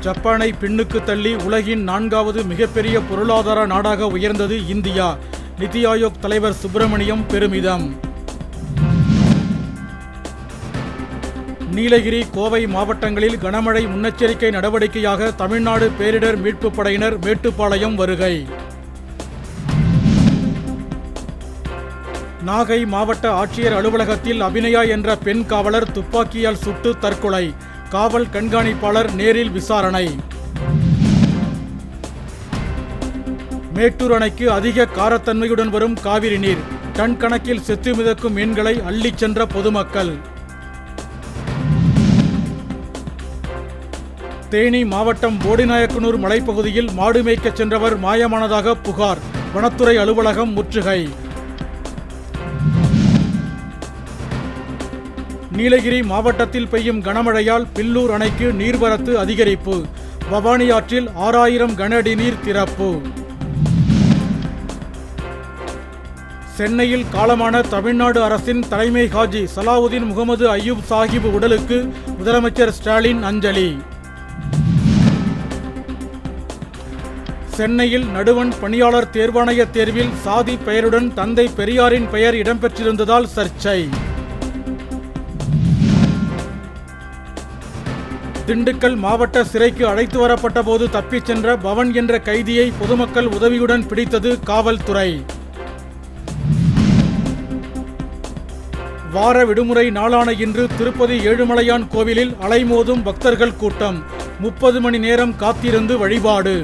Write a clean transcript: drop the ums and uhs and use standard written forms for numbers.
ஜப்பானை பின்னுக்கு தள்ளி உலகின் 4வது மிகப்பெரிய பொருளாதார நாடாக உயர்ந்தது இந்தியா. நிதி ஆயோக் தலைவர் சுப்பிரமணியம் பெருமிதம். நீலகிரி, கோவை மாவட்டங்களில் கனமழை முன்னெச்சரிக்கை நடவடிக்கையாக தமிழ்நாடு பேரிடர் மீட்புப் படையினர் மேட்டுப்பாளையம் வருகை. நாகை மாவட்ட ஆட்சியர் அலுவலகத்தில் அபிநயா என்ற பெண் காவலர் துப்பாக்கியால் சுட்டு தற்கொலை. காவல் கண்காணிப்பாளர் நேரில் விசாரணை. மேட்டூர் அணைக்கு அதிக காரத்தன்மையுடன் வரும் காவிரி நீர். டன் கணக்கில் செத்து மிதக்கும் மீன்களை அள்ளிச் சென்ற பொதுமக்கள். தேனி மாவட்டம் போடிநாயக்கனூர் மலைப்பகுதியில் மாடு மேய்க்கச் சென்றவர் மாயமானதாக புகார். வனத்துறை அலுவலகம் முற்றுகை. நீலகிரி மாவட்டத்தில் பெய்யும் கனமழையால் பில்லூர் அணைக்கு நீர்வரத்து அதிகரிப்பு. பவானி ஆற்றில் 6000 கன அடி நீர் திறப்பு. சென்னையில் காலமான தமிழ்நாடு அரசின் தலைமை ஹாஜி சலாவுதீன் முகமது அய்யூப் சாஹிப் உடலுக்கு முதலமைச்சர் ஸ்டாலின் அஞ்சலி. சென்னையில் நடுவண் பணியாளர் தேர்வாணைய தேர்வில் சாதி பெயருடன் தந்தை பெரியாரின் பெயர் இடம்பெற்றிருந்ததால் சர்ச்சை. திண்டுக்கல் மாவட்ட சிறைக்கு அழைத்து வரப்பட்ட போது தப்பிச் சென்ற பவன் என்ற கைதியை பொதுமக்கள் உதவியுடன் பிடித்தது காவல்துறை. வார விடுமுறை நாளான இன்று திருப்பதி ஏழுமலையான் கோவிலில் அலைமோதும் பக்தர்கள் கூட்டம். 30 மணி நேரம் காத்திருந்து வழிபாடு.